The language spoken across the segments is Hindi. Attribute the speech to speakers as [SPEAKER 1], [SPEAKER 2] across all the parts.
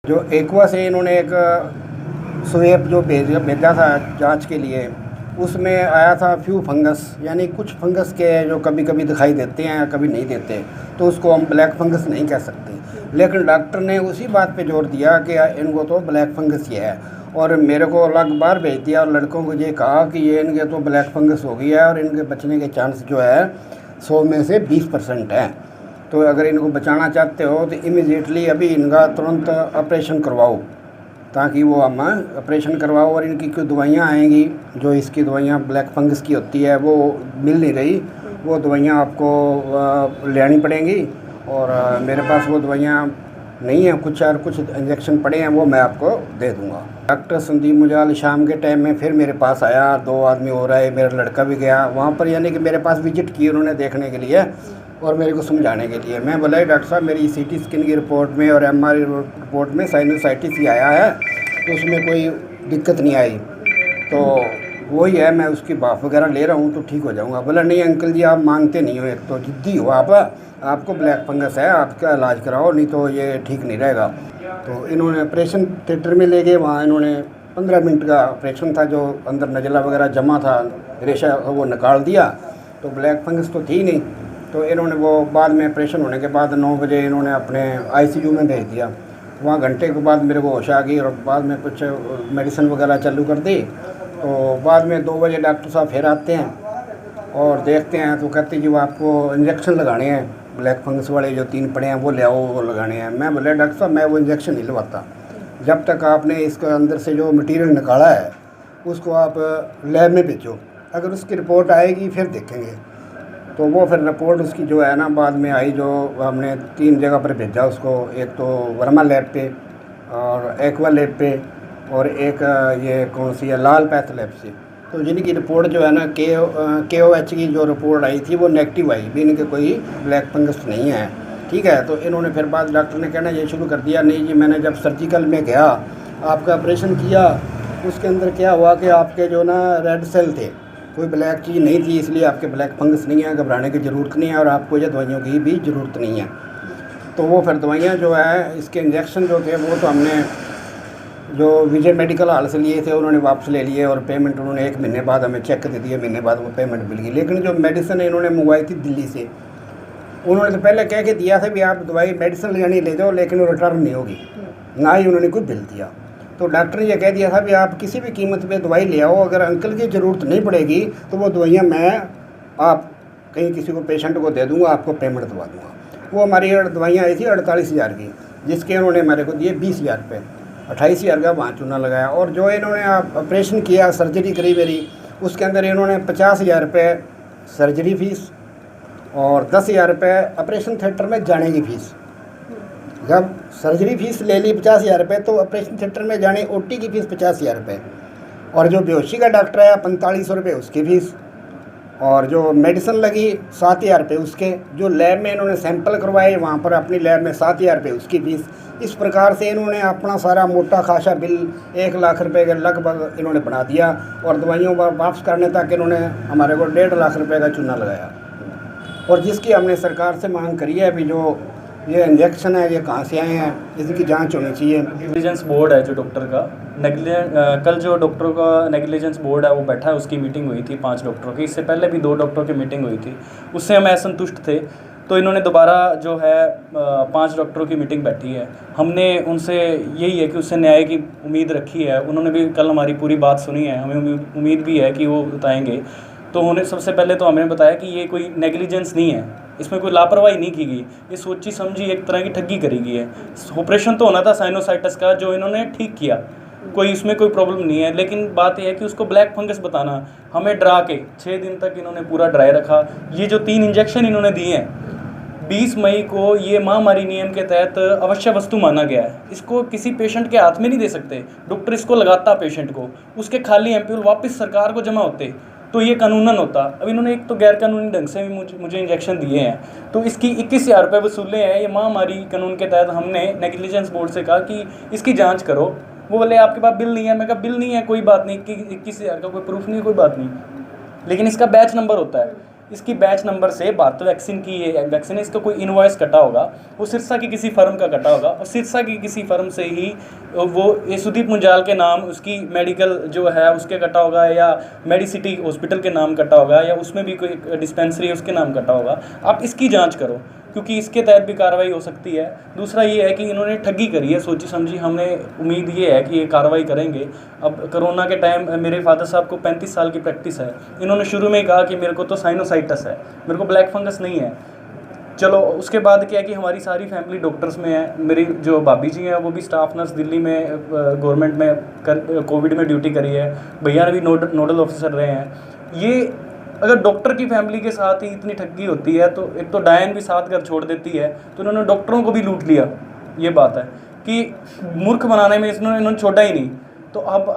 [SPEAKER 1] जो एक्वा से इन्होंने एक स्वेप जो भेजा था जांच के लिए, उसमें आया था फ्यू फंगस, यानी कुछ फंगस के जो कभी कभी दिखाई देते हैं कभी नहीं देते, तो उसको हम ब्लैक फंगस नहीं कह सकते। लेकिन डॉक्टर ने उसी बात पे जोर दिया कि इनको तो ब्लैक फंगस ही है, और मेरे को अलग बार भेज दिया और लड़कों को ये कहा कि ये इनके तो ब्लैक फंगस हो गई है और इनके बचने के चांस जो है 100 में से 20% है। तो अगर इनको बचाना चाहते हो तो इमीडिएटली अभी इनका तुरंत ऑपरेशन करवाओ, ताकि वो हम ऑपरेशन करवाओ। और इनकी कोई दवाइयाँ आएंगी, जो इसकी दवाइयाँ ब्लैक फंगस की होती है वो मिल नहीं रही, वो दवाइयाँ आपको लेनी पड़ेंगी। और मेरे पास वो दवाइयाँ नहीं हैं, कुछ इंजेक्शन पड़े हैं, वो मैं आपको दे दूँगा। डॉक्टर संदीप मुजाल शाम के टाइम में फिर मेरे पास आया, 2 आदमी हो रहा है, मेरा लड़का भी गया वहाँ पर, यानी कि मेरे पास विजिट की उन्होंने देखने के लिए और मेरे को समझाने के लिए। मैं बोला डॉक्टर साहब मेरी सीटी स्कैन की रिपोर्ट में और एमआरआई रिपोर्ट में साइनोसाइटिस ही आया है, तो उसमें कोई दिक्कत नहीं आई, तो वही है, मैं उसकी भाप वगैरह ले रहा हूँ तो ठीक हो जाऊँगा। बोला नहीं अंकल जी आप मानते नहीं हो, एक तो जिद्दी हो आपको ब्लैक फंगस है, आपका इलाज कराओ, नहीं तो ये ठीक नहीं रहेगा। तो इन्होंने ऑपरेशन थिएटर में ले गए, वहाँ इन्होंने 15 मिनट का ऑपरेशन था, जो अंदर नज़ला वगैरह जमा था, रेशा वो निकाल दिया, तो ब्लैक फंगस तो थी नहीं। तो इन्होंने वो बाद में ऑपरेशन होने के बाद 9 बजे इन्होंने अपने आईसीयू में भेज दिया। वहाँ घंटे के बाद मेरे को होश आ गई और बाद में कुछ मेडिसिन वगैरह चालू कर दी। तो बाद में 2 बजे डॉक्टर साहब फिर आते हैं और देखते हैं, तो कहते जी वो आपको इंजेक्शन लगाने हैं, ब्लैक फंगस वाले जो 3 पड़े हैं वो ले आओ, वो लगाने हैं। मैं बोले डॉक्टर साहब मैं वो इंजेक्शन नहीं लगवाता, जब तक आपने इसके अंदर से जो मटीरियल निकाला है उसको आप लैब में भेजो, अगर उसकी रिपोर्ट आएगी फिर देखेंगे। तो वो फिर रिपोर्ट उसकी जो है ना बाद में आई, जो हमने 3 जगह पर भेजा उसको, एक तो वर्मा लैब पे और एक्वा लैब पे और एक ये कौन सी है लाल पैथ लैब से। तो जिनकी रिपोर्ट जो है ना KOH की जो रिपोर्ट आई थी वो नेगेटिव आई, भी इनके कोई ब्लैक फंगस नहीं है, ठीक है। तो इन्होंने फिर बाद डॉक्टर ने कहना ये शुरू कर दिया, नहीं जी मैंने जब सर्जिकल में गया आपका ऑपरेशन किया, उसके अंदर क्या हुआ कि आपके जो ना रेड सेल थे, कोई ब्लैक चीज़ नहीं थी, इसलिए आपके ब्लैक फंगस नहीं है, घबराने की ज़रूरत नहीं है और आपको ये दवाइयों की भी ज़रूरत नहीं है। तो वो फिर दवाइयाँ जो है इसके इंजेक्शन जो थे वो तो हमने जो विजय मेडिकल हॉल से लिए थे उन्होंने वापस ले लिए, और पेमेंट उन्होंने 1 महीने बाद हमें चेक दे दिए, महीने बाद वो पेमेंट मिल गई। लेकिन जो मेडिसिन इन्होंने मंगवाई थी दिल्ली से, उन्होंने तो पहले कह के दिया था भी आप दवाई मेडिसिन लेनी ले जाओ, लेकिन वो रिटर्न नहीं होगी, ना ही उन्होंने कोई बिल दिया। तो डॉक्टर ने यह कह दिया था भी आप किसी भी कीमत पे दवाई ले आओ, अगर अंकल की ज़रूरत नहीं पड़ेगी तो वो दवाइयाँ मैं आप कहीं किसी को पेशेंट को दे दूँगा, आपको पेमेंट दवा दूँगा। वो हमारी दवाइयाँ आई थी 48,000 की, जिसके उन्होंने हमारे को दिए 20,000 रुपये, 28,000 का वहाँ चूना लगाया। और जो इन्होंने ऑपरेशन किया, सर्जरी करी मेरी, उसके अंदर इन्होंने 50,000 रुपये सर्जरी फ़ीस और 10,000 रुपये ऑपरेशन थिएटर में जाने की फ़ीस। जब सर्जरी फ़ीस ले ली 50,000 रुपये, तो ऑपरेशन थिएटर में जाने OT की फ़ीस 50,000 रुपये, और जो बेहोशी का डॉक्टर है 4500 रुपये उसकी फ़ीस, और जो मेडिसिन लगी 7,000 रुपये उसके, जो लैब में इन्होंने सैंपल करवाए वहाँ पर अपनी लैब में 7,000 रुपये उसकी फ़ीस। इस प्रकार से इन्होंने अपना सारा मोटा खासा बिल 1 लाख रुपये के लगभग इन्होंने बना दिया, और दवाइयों वापस करने तक इन्होंने हमारे को 1.5 लाख रुपये का चूना लगाया। और जिसकी हमने सरकार से मांग करी है, अभी जो ये इंजेक्शन है ये कहाँ से आए हैं, इसकी जांच होनी चाहिए।
[SPEAKER 2] नेग्लिजेंस बोर्ड है जो डॉक्टर का कल जो डॉक्टरों का नेग्लिजेंस बोर्ड है वो बैठा है, उसकी मीटिंग हुई थी 5 डॉक्टरों की, इससे पहले भी 2 डॉक्टरों की मीटिंग हुई थी, उससे हम असंतुष्ट थे। तो इन्होंने दोबारा जो है 5 डॉक्टरों की मीटिंग बैठी है, हमने उनसे यही है कि उससे न्याय की उम्मीद रखी है। उन्होंने भी कल हमारी पूरी बात सुनी है, हमें उम्मीद भी है कि वो बताएंगे। तो उन्होंने सबसे पहले तो हमें बताया कि ये कोई नेग्लिजेंस नहीं है, इसमें कोई लापरवाही नहीं की गई, ये सोची समझी एक तरह की ठगी करी गई है। ऑपरेशन तो होना था साइनोसाइटिस का, जो इन्होंने ठीक किया, कोई इसमें कोई प्रॉब्लम नहीं है। लेकिन बात यह है कि उसको ब्लैक फंगस बताना, हमें डरा के 6 दिन तक इन्होंने पूरा डराए रखा। ये जो 3 इंजेक्शन इन्होंने दिए हैं 20 मई को, ये महामारी नियम के तहत अवश्य वस्तु माना गया है, इसको किसी पेशेंट के हाथ में नहीं दे सकते। डॉक्टर इसको लगाता पेशेंट को, उसके खाली एम्प्यूल वापस सरकार को जमा होते तो ये कानूनन होता। अब इन्होंने एक तो गैर कानूनी ढंग से भी मुझे इंजेक्शन दिए हैं, तो इसकी 21,000 रुपये वसूले हैं। ये महामारी कानून के तहत हमने नेग्लिजेंस बोर्ड से कहा कि इसकी जांच करो, वो बोले आपके पास बिल नहीं है। मैं कहा बिल नहीं है कोई बात नहीं, 21,000 का कोई प्रूफ नहीं है कोई बात नहीं, लेकिन इसका बैच नंबर होता है। इसकी बैच नंबर से भारत वैक्सीन की ये वैक्सीन है, इसका कोई इनवॉइस कटा होगा, वो सिरसा की किसी फर्म का कटा होगा, और सिरसा की किसी फर्म से ही वो ये सुदीप मुंजाल के नाम उसकी मेडिकल जो है उसके कटा होगा, या मेडिसिटी हॉस्पिटल के नाम कटा होगा, या उसमें भी कोई डिस्पेंसरी है उसके नाम कटा होगा। आप इसकी जाँच करो, क्योंकि इसके तहत भी कार्रवाई हो सकती है। दूसरा ये है कि इन्होंने ठगी करी है, सोची समझी। हमने उम्मीद ये है कि ये कार्रवाई करेंगे। अब कोरोना के टाइम मेरे फादर साहब को 35 साल की प्रैक्टिस है, इन्होंने शुरू में ही कहा कि मेरे को तो साइनोसाइटिस है, मेरे को ब्लैक फंगस नहीं है। चलो उसके बाद क्या है कि हमारी सारी फैमिली डॉक्टर्स में है। मेरी जो भाभी जी हैं वो भी स्टाफ नर्स दिल्ली में गवर्नमेंट में कोविड में ड्यूटी करी है, भैया ने भी नोडल ऑफिसर रहे हैं। ये अगर डॉक्टर की फैमिली के साथ ही इतनी ठगी होती है तो एक तो डायन भी साथ घर छोड़ देती है, तो इन्होंने डॉक्टरों को भी लूट लिया। ये बात है कि मूर्ख बनाने में इन्होंने छोड़ा ही नहीं। तो अब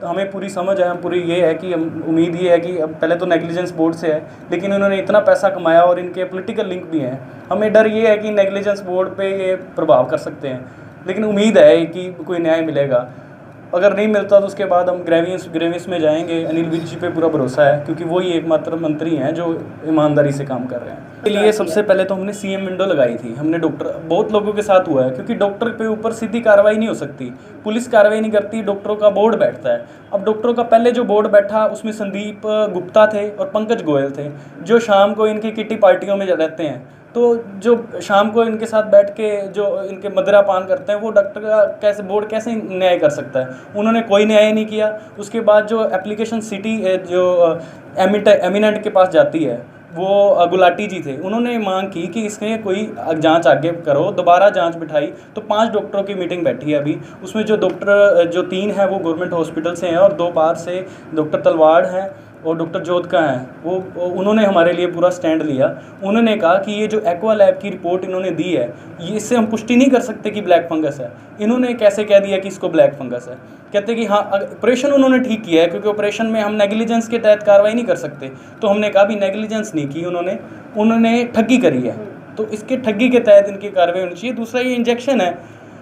[SPEAKER 2] हमें पूरी समझ है, हम पूरी ये है कि उम्मीद ये है कि अब पहले तो नेग्लिजेंस बोर्ड से है, लेकिन इन्होंने इतना पैसा कमाया और इनके पॉलिटिकल लिंक भी हैं। हमें डर ये है कि नेग्लिजेंस बोर्ड पे ये प्रभाव कर सकते हैं, लेकिन उम्मीद है कि कोई न्याय मिलेगा। अगर नहीं मिलता तो उसके बाद हम ग्रेवियस में जाएंगे। अनिल विज जी पे पूरा भरोसा है, क्योंकि वही एकमात्र मंत्री हैं जो ईमानदारी से काम कर रहे हैं। इसके लिए सबसे पहले तो हमने सीएम विंडो लगाई थी। हमने डॉक्टर बहुत लोगों के साथ हुआ है, क्योंकि डॉक्टर पे ऊपर सीधी कार्रवाई नहीं हो सकती, पुलिस कार्रवाई नहीं करती, डॉक्टरों का बोर्ड बैठता है। अब डॉक्टरों का पहले जो बोर्ड बैठा उसमें संदीप गुप्ता थे और पंकज गोयल थे, जो शाम को इनकी किटी पार्टियों में रहते हैं। तो जो शाम को इनके साथ बैठ के जो इनके मदिरा पान करते हैं, वो डॉक्टर का कैसे बोर्ड कैसे न्याय कर सकता है? उन्होंने कोई न्याय नहीं किया। उसके बाद जो एप्लीकेशन सिटी जो एमिनेंट के पास जाती है, वो गुलाटी जी थे, उन्होंने मांग की कि इसमें कोई जांच आगे करो। दोबारा जांच बिठाई तो 5 डॉक्टरों की मीटिंग बैठी है अभी। उसमें जो डॉक्टर जो 3 हैं वो गवर्नमेंट हॉस्पिटल से हैं और 2 बाहर से डॉक्टर तलवाड़ हैं और डॉक्टर जोध का हैं। वो उन्होंने हमारे लिए पूरा स्टैंड लिया। उन्होंने कहा कि ये जो एक्वा लैब की रिपोर्ट इन्होंने दी है, ये इससे हम पुष्टि नहीं कर सकते कि ब्लैक फंगस है। इन्होंने कैसे कह दिया कि इसको ब्लैक फंगस है? कहते कि हाँ, ऑपरेशन उन्होंने ठीक किया है, क्योंकि ऑपरेशन में हम नेग्लिजेंस के तहत कार्रवाई नहीं कर सकते। तो हमने कहा भी नेग्लिजेंस नहीं की उन्होंने ठगी करी है, तो इसके ठगी के तहत इनकी कार्रवाई होनी चाहिए। दूसरा ये इंजेक्शन है,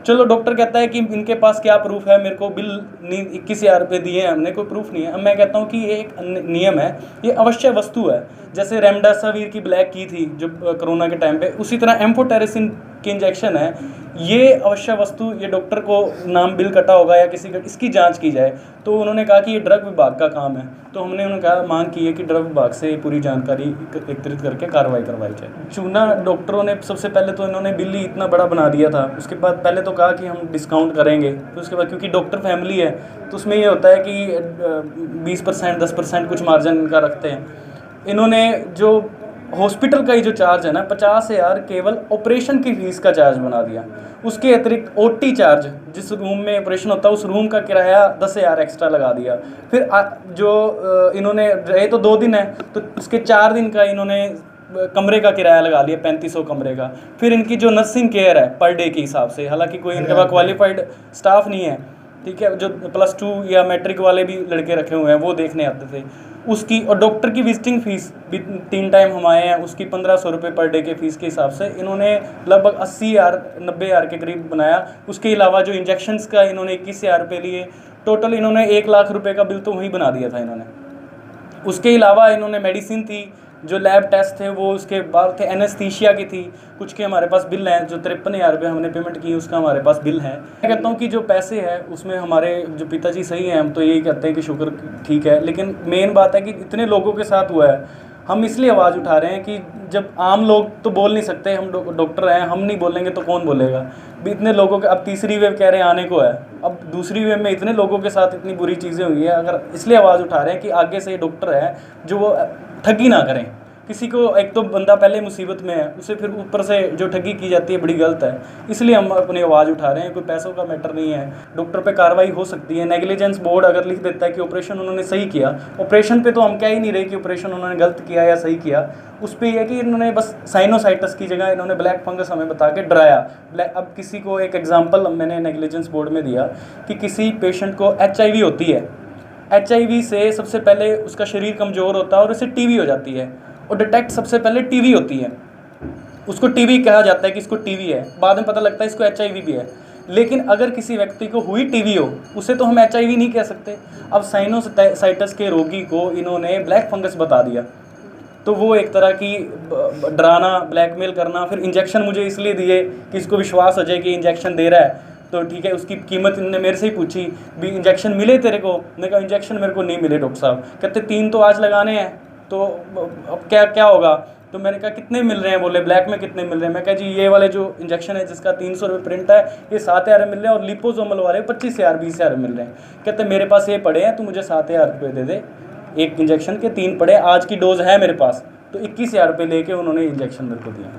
[SPEAKER 2] चलो डॉक्टर कहता है कि इनके पास क्या प्रूफ है, मेरे को बिल नहीं 21,000 रुपये दिए हैं हमने, कोई प्रूफ नहीं है। अब मैं कहता हूँ कि ये एक नियम है, ये अवश्य वस्तु है। जैसे रेमडेसिविर की ब्लैक की थी जो कोरोना के टाइम पे, उसी तरह एम्फोटेरिसिन के इंजेक्शन है, ये अवश्य वस्तु, ये डॉक्टर को नाम बिल कटा होगा या किसी का, इसकी जांच की जाए। तो उन्होंने कहा कि ये ड्रग विभाग का काम है। तो हमने उन्होंने कहा मांग की है कि ड्रग विभाग से पूरी जानकारी एकत्रित करके कार्रवाई करवाई जाए। चूना डॉक्टरों ने सबसे पहले तो इन्होंने बिल ही इतना बड़ा बना दिया था। उसके बाद पहले तो कहा कि हम डिस्काउंट करेंगे, तो उसके बाद क्योंकि डॉक्टर फैमिली है तो उसमें ये होता है कि 20% 10% कुछ मार्जिन इनका रखते हैं। इन्होंने जो हॉस्पिटल का ही जो चार्ज है ना 50,000 केवल ऑपरेशन की फीस का चार्ज बना दिया। उसके अतिरिक्त ओटी चार्ज, जिस रूम में ऑपरेशन होता है उस रूम का किराया 10,000 एक्स्ट्रा लगा दिया। फिर जो इन्होंने रहे तो 2 दिन है, तो उसके 4 दिन का इन्होंने कमरे का किराया लगा लिया 3500 कमरे का। फिर इनकी जो नर्सिंग केयर है पर डे के हिसाब से, हालांकि कोई इनके पास क्वालिफाइड स्टाफ नहीं है, ठीक है, जो +2 या मैट्रिक वाले भी लड़के रखे हुए हैं वो देखने आते थे उसकी। और डॉक्टर की विजिटिंग फ़ीस भी 3 टाइम हम आए हैं, उसकी 1500 रुपये पर डे के फ़ीस के हिसाब से इन्होंने लगभग 80,000 90,000 के करीब बनाया। उसके अलावा जो इंजेक्शंस का इन्होंने 21,000 रुपये लिए, टोटल इन्होंने 1 लाख रुपये का बिल तो वहीं बना दिया था इन्होंने। उसके अलावा इन्होंने मेडिसिन थी, जो लैब टेस्ट थे वो उसके बाद थे, एनेस्थीसिया की थी, कुछ के हमारे पास बिल हैं, जो 53,000 रुपये हमने पेमेंट की उसका हमारे पास बिल है। मैं कहता हूँ कि जो पैसे हैं उसमें हमारे जो पिताजी सही हैं, हम तो यही कहते हैं कि शुक्र ठीक है। लेकिन मेन बात है कि इतने लोगों के साथ हुआ है, हम इसलिए आवाज़ उठा रहे हैं कि जब आम लोग तो बोल नहीं सकते, हम डॉक्टर हैं, हम नहीं बोलेंगे तो कौन बोलेगा? भी इतने लोगों के, अब तीसरी वेव कह रहे हैं आने को है, अब दूसरी वेव में इतने लोगों के साथ इतनी बुरी चीज़ें हुई है। अगर इसलिए आवाज़ उठा रहे हैं कि आगे से डॉक्टर है जो वो ठगी ना करें किसी को। एक तो बंदा पहले मुसीबत में है, उसे फिर ऊपर से जो ठगी की जाती है बड़ी गलत है। इसलिए हम अपनी आवाज़ उठा रहे हैं, कोई पैसों का मैटर नहीं है, डॉक्टर पे कार्रवाई हो सकती है। नेग्लिजेंस बोर्ड अगर लिख देता है कि ऑपरेशन उन्होंने सही किया, ऑपरेशन पे तो हम कह ही नहीं रहे कि ऑपरेशन उन्होंने गलत किया या सही किया, उस पर यह है कि इन्होंने बस साइनोसाइटिस की जगह इन्होंने ब्लैक फंगस हमें बता के डराया। अब किसी को एक एग्जाम्पल मैंने नेग्लिजेंस बोर्ड में दिया कि किसी पेशेंट को HIV होती है, HIV से सबसे पहले उसका शरीर कमज़ोर होता है और उसे TB हो जाती है, और डिटेक्ट सबसे पहले TB होती है, उसको TB कहा जाता है कि इसको TB है, बाद में पता लगता है इसको HIV भी है। लेकिन अगर किसी व्यक्ति को हुई TB हो, उसे तो हम HIV नहीं कह सकते। अब साइनोसाइटिस के रोगी को इन्होंने ब्लैक फंगस बता दिया, तो वो एक तरह की डराना, ब्लैकमेल करना। फिर इंजेक्शन मुझे इसलिए दिए कि इसको विश्वास हो जाए कि इंजेक्शन दे रहा है, तो ठीक है। उसकी कीमत इन्होंने मेरे से ही पूछी, भी इंजेक्शन मिले तेरे को? मैंने कहा इंजेक्शन मेरे को नहीं मिले डॉक्टर साहब। कहते 3 तो आज लगाने हैं, तो अब क्या होगा? तो मैंने कहा कितने मिल रहे हैं? बोले ब्लैक में कितने मिल रहे हैं? मैं कहा जी ये वाले जो इंजेक्शन है जिसका 300 रुपये प्रिंट है, ये 7,000 मिल रहे हैं, और लिपोसोमल वाले 25,000 20,000 मिल रहे हैं। कहते मेरे पास ये पड़े हैं, तू मुझे 7,000 रुपये दे दे, एक इंजेक्शन के 3 पड़े, आज की डोज है मेरे पास। तो 21,000 रुपये लेके उन्होंने इंजेक्शन मेरे को दिया।